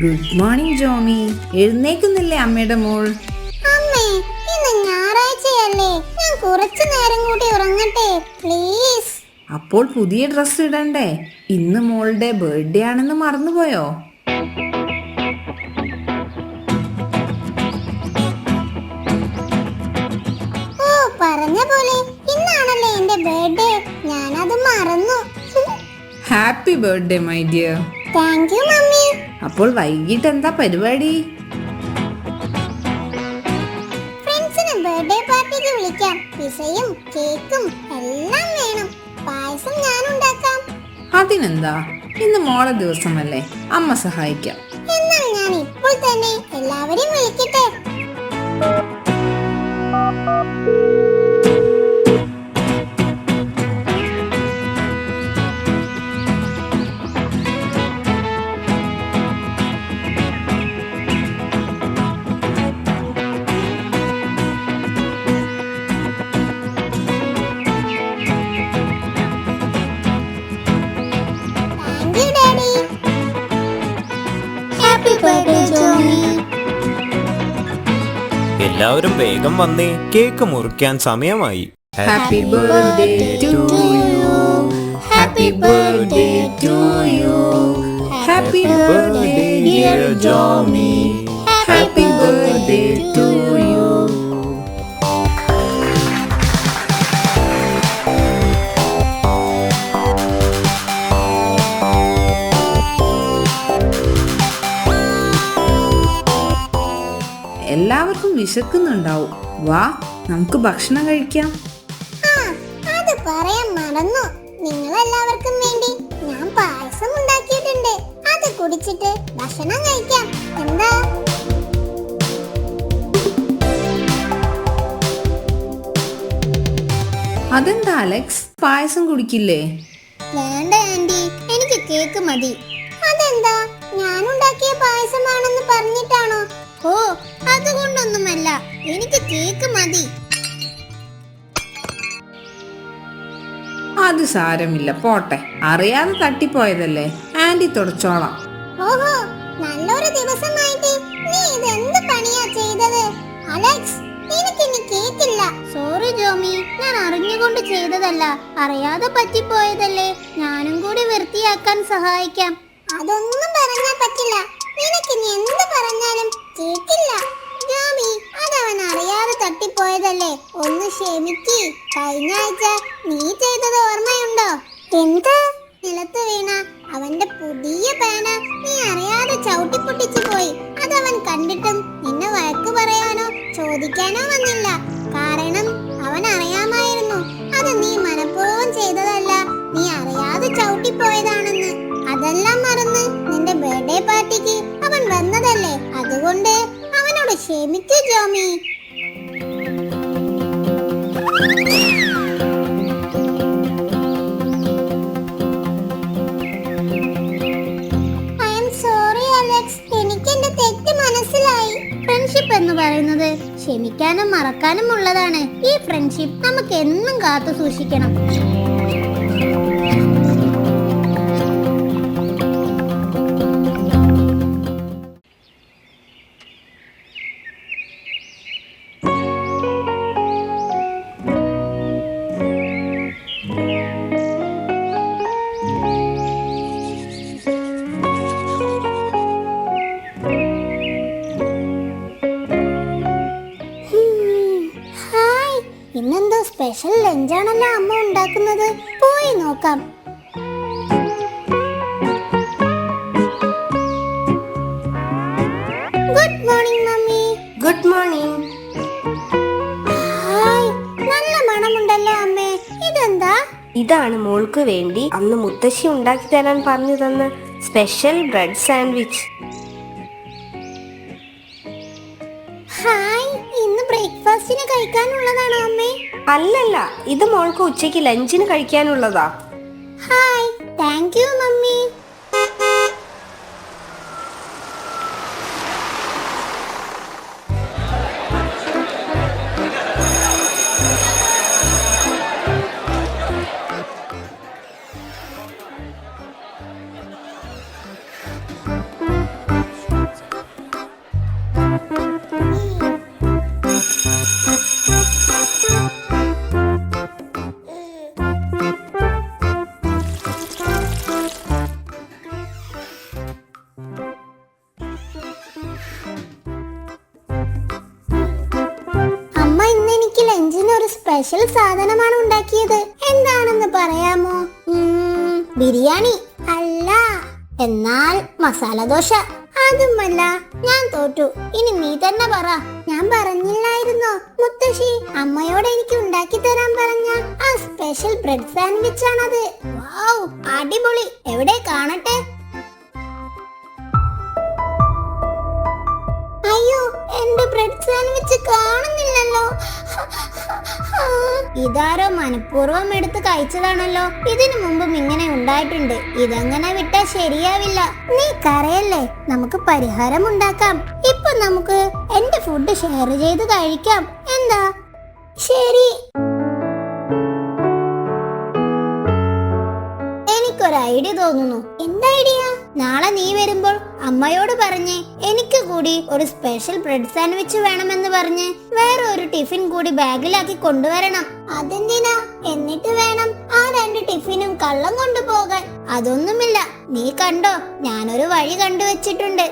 Good morning Jomy. എഴുന്നേക്കുന്നില്ലേ അമ്മയുടെ മോൾ? അമ്മേ, ഇന്ന് ഞായറാഴ്ചയല്ലേ, ഞാൻ കുറച്ചു നേരം കൂടി ഉറങ്ങട്ടെ പ്ലീസ്. അപ്പോൾ പുതിയ ഡ്രസ്സ് ഇടണ്ടേ? ഇന്ന് മോളുടെ ബർത്ത്ഡേ ആണെന്ന് മറന്നുപോയോ? ഓ, പറഞ്ഞ പോലെ ഇന്നാണല്ലേ എന്റെ ബർത്ത്ഡേ, ഞാനത് മറന്നു. Happy birthday my dear. Thank you mummy. അപ്പോൾ വൈകിട്ട് എന്താ പരിപാടി? ഫ്രണ്ട്സിന് ബർത്ത്ഡേ പാർട്ടിക്ക് വിളിക്കാം. പിസയും കേക്കും എല്ലാം വേണം. പായസം ഞാൻ ഉണ്ടാക്കാം. അതിനെന്താ, ഇന്ന് മോളെ ദിവസമല്ലേ, അമ്മ സഹായിക്കാം. എന്നാൽ ഞാൻ ഇപ്പോൾ തന്നെ എല്ലാവരെയും വിളിക്കട്ടെ. എല്ലാവരും വേഗം വന്നേ, കേക്ക് മുറിക്കാൻ സമയമായി. Happy birthday to you, happy birthday to you, happy birthday dear Jomi, happy birthday to you. എല്ലാവർക്കും വിശക്കുന്നുണ്ടാവും. വാ, നമുക്ക് ഭക്ഷണം കഴിക്കാം. അത് പറയാൻ മറന്നു. നിങ്ങൾ എല്ലാവർക്കും വേണ്ടി ഞാൻ പായസം ഉണ്ടാക്കിയിട്ടുണ്ട്. അത് കുടിച്ചിട്ട് ഭക്ഷണം കഴിക്കാം. എന്താ? അതെന്താ അലക്സ്, പായസം കുടിക്കില്ലേ? വേണ്ട ആന്റി, എനിക്ക് കേക്ക് മതി. അതെന്താ, ഞാൻ ഉണ്ടാക്കിയ പായസമാണെന്ന് പറഞ്ഞിട്ടാണോ? ഓ, അതുകൊണ്ടൊന്നുമല്ല, എനിക്ക് കേക്ക് മതി. അത് സാരമില്ല, പോട്ടെ. അറിയാതെ തട്ടിപ്പോയതല്ലേ, ആന്റി തുടച്ചോളാം. ഓഹോ, നല്ലൊരു ദിവസമായിട്ട് നീ ഇതെന്ത് പണിയാ ചെയ്തത്? അലക്സ്, എനിക്കിനി കേക്കില്ല. സോറി ജോമി, ഞാൻ അറിഞ്ഞുകൊണ്ട് ചെയ്തതല്ല, അറിയാതെ പറ്റിപ്പോയതല്ലേ. ഞാനും കൂടി വൃത്തിയാക്കാൻ സഹായിക്കാം. അതൊന്നും പറഞ്ഞാൽ പറ്റില്ല. നിനക്കിനി എന്ത് പറഞ്ഞാലും കേക്കില്ല. ജോമി, അതവൻ അറിയാതെ തട്ടിപ്പോയതല്ലേ, ഒന്ന് ക്ഷമിക്ക്. കഴിഞ്ഞ ആഴ്ച നീ ചെയ്തത് ഓർമ്മയുണ്ടോ? എന്ത്? നിലത്ത് വീണ അവന്റെ പുതിയ പേന നീ അറിയാതെ ചവിട്ടിപ്പൊട്ടിച്ചു പോയി. അതവൻ കണ്ടിട്ടും നിന്നെ വഴക്ക് പറയാനോ ചോദിക്കാനോ വന്നില്ല. കാരണം അവൻ അറിയാമായിരുന്നു അത് നീ മനഃപൂർവ്വം ചെയ്തതല്ല, നീ അറിയാതെ ചവിട്ടിപ്പോയതാണെന്ന്. അതെല്ലാം മറന്ന് നിന്റെ ബർത്ത്ഡേ പാർട്ടിക്ക് അവൻ വന്നതല്ലേ, അതുകൊണ്ട് അവനോട് ക്ഷമിക്കൂ ജോമി. ഫ്രണ്ട്ഷിപ്പ് എന്ന് പറയുന്നത് ക്ഷമിക്കാനും മറക്കാനും ഉള്ളതാണ്. ഈ ഫ്രണ്ട്ഷിപ്പ് നമുക്ക് എന്നും കാത്തു സൂക്ഷിക്കണം. ഇന്നെന്തോ സ്പെഷ്യൽ ലഞ്ചാണല്ലോ അമ്മ ഉണ്ടാക്കുന്നത്. പോയി നോക്കാം. Good morning mummy. Good morning. Hi, നല്ല മണമുണ്ടല്ലോ അമ്മേ. ഇതെന്താ? ഇതാണ് മോൾക്ക് വേണ്ടി അന്ന് മുത്തശ്ശി ഉണ്ടാക്കി തരാൻ പറഞ്ഞു തന്ന സ്പെഷ്യൽ ബ്രെഡ് സാൻഡ്വിച്ച്. ഹായ്, ഇന്ന് ബ്രേക്ക്ഫാസ്റ്റിന് കഴിക്കാനുള്ളതാണോ അമ്മേ? അല്ലല്ല, ഇത് മോൾക്ക് ഉച്ചയ്ക്ക് ലഞ്ചിന് കഴിക്കാനുള്ളതാ. Hi, thank you mummy. Special സാധനമാണ് ഉണ്ടാക്കിയത്. എന്താണെന്ന് പറയാമോ? ബിരിയാണി അല്ല, എന്നാൽ മസാല ദോശ. അതുമല്ല. ഞാൻ തോറ്റു. ഇനി നീ തന്നെ പറ. ഞാൻ പറഞ്ഞില്ലായിരുന്നോ മുത്തശ്ശി അമ്മയോട് എനിക്ക് ഉണ്ടാക്കി തരാൻ പറഞ്ഞ ആ സ്പെഷ്യൽ ബ്രെഡ് സാൻഡ്വിച്ച് ആണത്. വൗ, അടിപൊളി. എവിടെ കാണട്ടെ? അയ്യോ, എന്റെ ബ്രെഡ് സാൻഡ്വിച്ച് കാണുന്നില്ലല്ലോ. ഇതാരോ മനഃപൂർവ്വം എടുത്ത് കഴിച്ചതാണല്ലോ. ഇതിനു മുമ്പും ഇങ്ങനെ ഉണ്ടായിട്ടുണ്ട്. ഇതങ്ങനെ വിട്ടാ ശരിയാവില്ല. നീ കരയല്ലേ, നമുക്ക് പരിഹാരം ഉണ്ടാക്കാം. ഇപ്പൊ നമുക്ക് എന്റെ ഫുഡ് ഷെയർ ചെയ്ത് കഴിക്കാം. എന്താ? ശരി. എനിക്കൊരു ഐഡിയ തോന്നുന്നു. എന്താ ഐഡിയ? നാളെ നീ വരുമ്പോൾ അമ്മയോട് പറഞ്ഞ് എനിക്ക് കൂടി ഒരു സ്പെഷ്യൽ ബ്രെഡ് സാൻഡ്വിച്ച് വേണമെന്ന് പറഞ്ഞ് വേറെ ഒരു ടിഫിൻ കൂടി ബാഗിലാക്കി കൊണ്ടുവരണം. അതെന്തിനാ? എന്നിട്ട് വേണം ആ 2 ടിഫിനും കള്ളം കൊണ്ടുപോകാൻ. അതൊന്നുമില്ല, നീ കണ്ടോ, ഞാനൊരു വഴി കണ്ടുവച്ചിട്ടുണ്ട്.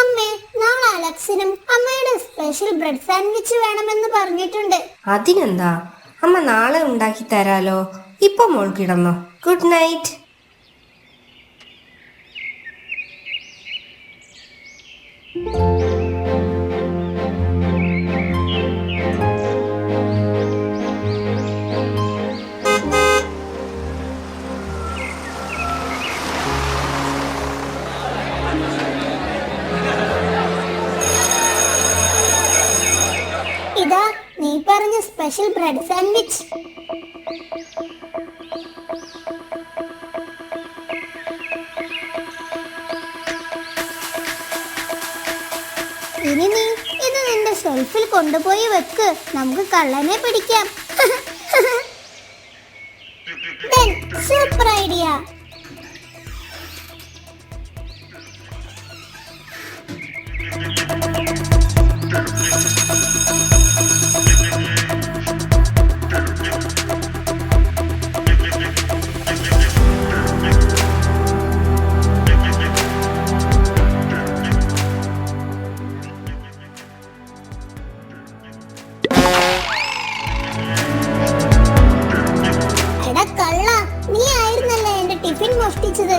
അമ്മേ, നാളെ അലക്സിനും അമ്മയുടെ സ്പെഷ്യൽ ബ്രെഡ് സാൻഡ്വിച്ച് വേണമെന്ന് പറഞ്ഞിട്ടുണ്ട്. അതിനെന്താ, അമ്മ നാളെ ഉണ്ടാക്കി തരാലോ. ഇപ്പൊ മോൾ കിടന്നോ. Good night. ഇതാ നീ പറഞ്ഞ സ്പെഷ്യൽ ബ്രെഡ് സാൻഡ്വിച്ച്. ഇനി നീ ഇത് നിന്റെ ഷെൽഫിൽ കൊണ്ടുപോയി വെക്ക്. നമുക്ക് കള്ളനെ പിടിക്കാം. Super idea. മോഷ്ടിച്ചത്.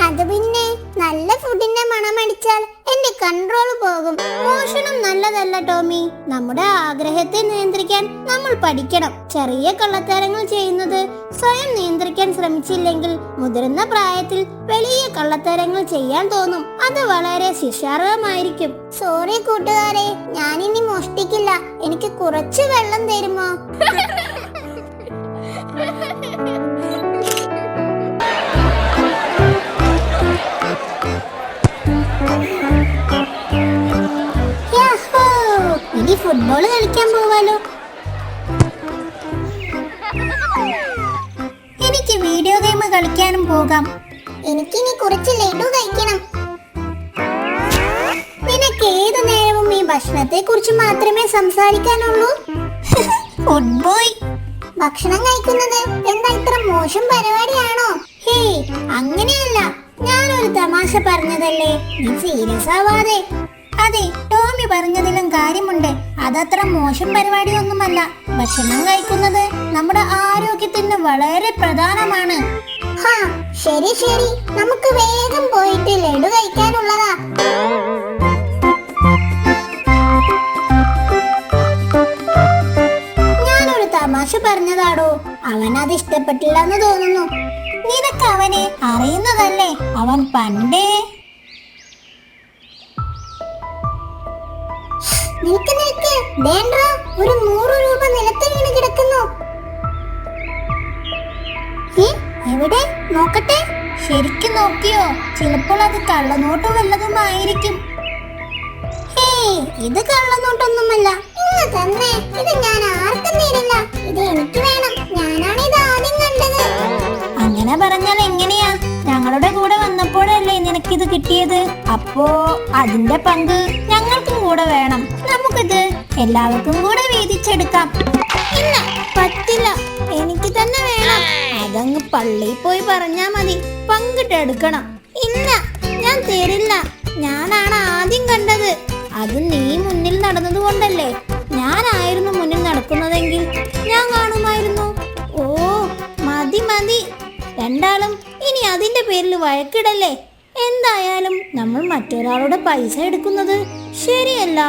അത് പിന്നെ നല്ല ഫുഡിന്റെ മണമടിച്ചാൽ എന്റെ കൺട്രോൾ പോകും. മോഷണം നല്ലതല്ല ടോമി. നമ്മുടെ ആഗ്രഹത്തെ നിയന്ത്രിക്കാൻ നമ്മൾ പഠിക്കണം. ചെറിയ കള്ളത്തരങ്ങൾ ചെയ്യുന്നത് സ്വയം നിയന്ത്രിക്കാൻ ശ്രമിച്ചില്ലെങ്കിൽ മുതിർന്ന പ്രായത്തിൽ വലിയ കള്ളത്തരങ്ങൾ ചെയ്യാൻ തോന്നും. അത് വളരെ ശിക്ഷാർഹമായിരിക്കും. സോറി കൂട്ടുകാരെ, ഞാനിനി മോഷ്ടിക്കില്ല. എനിക്ക് കുറച്ച് വെള്ളം തരുമോ? ഇനി ഫുട്ബോൾ കളിക്കാൻ പോവാലോ. എനിക്ക് വീഡിയോ ഗെയിം കളിക്കാനും പോകാം. എനിക്കിനി കുറച്ച് ലഡു കഴിക്കണം. നിനക്ക് ഏതു നേരവും ഈ ഭക്ഷണത്തെ കുറിച്ച് മാത്രമേ സംസാരിക്കാനുള്ളൂ. ഫുട്ബോൾ ഭക്ഷണം കഴിക്കുന്നത് എന്താ ഇത്ര മോശം പരിപാടിയാണോ? ഹേയ്, അങ്ങനെയല്ല, ഞാനൊരു തമാശ പറഞ്ഞതല്ലേ. നീ സീരിയസ് ആവാതെ. അതെ, ടോമി പറഞ്ഞതിലും കാര്യമുണ്ട്. അതത്ര മോശം പരിപാടിയൊന്നുമല്ല. ഭക്ഷണം കഴിക്കുന്നത് നമ്മുടെ ആരോഗ്യത്തിന് വളരെ പ്രധാനമാണ്. ശരി ശരി, നമുക്ക് വേഗം പോയിട്ട് ലഡു കഴിക്കാനുള്ളതാ. ഞാനൊരു തമാശ പറഞ്ഞതാടോ. അവൻ അത് ഇഷ്ടപ്പെട്ടില്ലെന്ന് തോന്നുന്നു. നിനക്ക് അവനെ അറിയുന്നതല്ലേ? അവൻ പണ്ടേ നിൽക്ക് നിൽക്ക്, ദേണ്ടാ, ഒരു 100 രൂപ നിലത്ത് വീണ് കിടക്കുന്നു. എവിടെ? നോക്കട്ടെ. ശരിക്കും നോക്കിയോ? ചിലപ്പോൾ അത് കള്ളനോട്ടോ വല്ലതുമായിരിക്കും. ഇത് കള്ളനോട്ടൊന്നുമല്ല. ഇന്ന് തന്നെ ഇത് ഞാൻ ആർക്കും തരില്ല. ഇത് എനിക്ക് വേണം. ഞാനാണ് ഇത് ആദ്യം കണ്ടത്. അങ്ങനെ പറഞ്ഞാൽ എങ്ങനെയാ? ഞങ്ങളുടെ കൂടെ വന്നപ്പോഴല്ലേ നിനക്കിത് കിട്ടിയത്. അപ്പോ അതിന്റെ പങ്ക് ഞങ്ങൾക്കും കൂടെ വേണം. നമുക്കിത് എല്ലാവർക്കും കൂടെ വീതിച്ചെടുക്കാം. ഇല്ല, പറ്റില്ല. എനിക്ക് തന്നെ വേണം. അതങ്ങ് പള്ളിയിൽ പോയി പറഞ്ഞാ മതി. പങ്കിട്ടെടുക്കണം. ഇല്ല, ഞാൻ തരില്ല. ഞാനാണ് ആദ്യം കണ്ടത്. അത് നീ മുന്നിൽ നടന്നതുകൊണ്ടല്ലേ. ഞാനായിരുന്നു മുന്നിൽ നടക്കുന്നതെങ്കിൽ ഞാൻ കാണുമായിരുന്നു. ഓ മതി മതി, രണ്ടാളും ഇനി അതിന്റെ പേരിൽ വഴക്കിടല്ലേ. എന്തായാലും നമ്മൾ മറ്റൊരാളുടെ പൈസ എടുക്കുന്നത് ശരിയല്ല.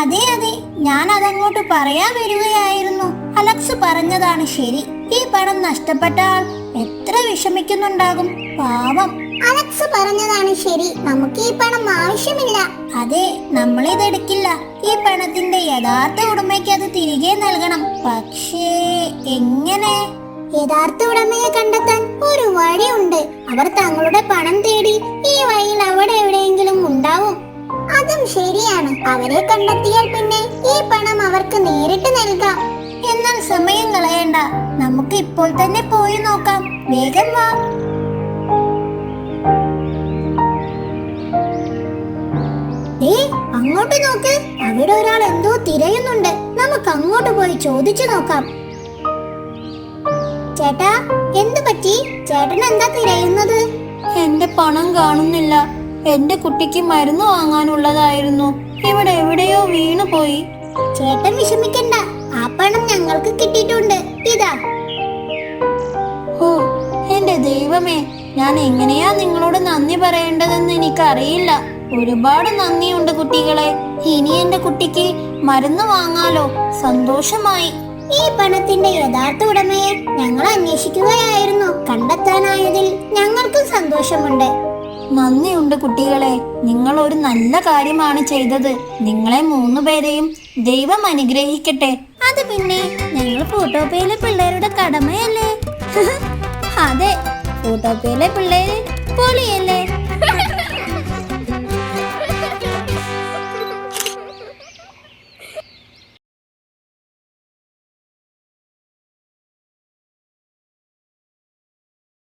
അതെ അതെ, ഞാൻ അതങ്ങോട്ട് പറയാൻ വരികയായിരുന്നു. അലക്സ് പറഞ്ഞതാണ് ശരി. ഈ പണം നഷ്ടപ്പെട്ട ആൾ എത്ര വിഷമിക്കുന്നുണ്ടാകും, പാവം. അലക്സ് പറഞ്ഞതാണ് ശരി, നമുക്ക് ഈ പണം ആവശ്യമില്ല. അതെ, നമ്മളിതെടുക്കില്ല. ഈ പണത്തിന്റെ യഥാർത്ഥ ഉടമയ്ക്ക് അത് തിരികെ നൽകണം. പക്ഷേ എങ്ങനെ? യഥാർത്ഥ ഉടമയെ കണ്ടെത്താൻ ഒരു വഴിയുണ്ട്. അവർ തങ്ങളുടെ പണം തേടി ഈ വഴിയിൽ അവിടെ എവിടെയെങ്കിലും ഉണ്ടാവും. അതും ശരിയാണ്. അവരെ കണ്ടെത്തിയാൽ പിന്നെ ഈ പണം അവർക്ക് നേരിട്ട് നൽകാം. എന്നാൽ സമയം കളയണ്ട, നമുക്ക് ഇപ്പോൾ തന്നെ പോയി നോക്കാം. വേഗം വാ. അങ്ങോട്ട് നോക്ക്, അവിടെ ഒരാൾ എന്തോ തിരയുന്നുണ്ട്. നമുക്ക് അങ്ങോട്ട് പോയി ചോദിച്ചു നോക്കാം. ചേട്ടാ, എന്തു പറ്റി? ചേട്ടൻ എന്താ തിരയുന്നത്? എന്റെ പണം കാണുന്നില്ല. എന്റെ കുട്ടിക്ക് മരുന്ന് വാങ്ങാനുള്ളതായിരുന്നു. ഇവിടെ എവിടെയോ വീണു പോയി. ചേട്ടൻ വിഷമിക്കണ്ട, ആ പണം ഞങ്ങൾക്ക് കിട്ടിയിട്ടുണ്ട്. ഇതാ. ഓ എന്റെ ദൈവമേ, ഞാൻ എങ്ങനെയാ നിങ്ങളോട് നന്ദി പറയേണ്ടതെന്ന് എനിക്കറിയില്ല. ഒരുപാട് നന്ദിയുണ്ട് കുട്ടികളെ. ഇനി എന്റെ കുട്ടിക്ക് മരുന്ന് വാങ്ങാലോ. സന്തോഷമായി. ഈ പണത്തിന്റെ യഥാർത്ഥ ഉടമയെ ഞങ്ങൾ അന്വേഷിക്കുകയായിരുന്നു. കണ്ടെത്താനായതിൽ ഞങ്ങൾക്കും സന്തോഷമുണ്ട്. നന്ദിയുണ്ട് കുട്ടികളെ. നിങ്ങൾ ഒരു നല്ല കാര്യമാണ് ചെയ്തത്. നിങ്ങളെ 3 പേരെയും ദൈവം അനുഗ്രഹിക്കട്ടെ. അത് പിന്നെ ഞങ്ങൾ ഫോട്ടോപ്പയിലെ പിള്ളേരുടെ കടമയല്ലേ? അതെ, ഫോട്ടോപ്പയിലെ പിള്ളേര് പൊളിയല്ലേ.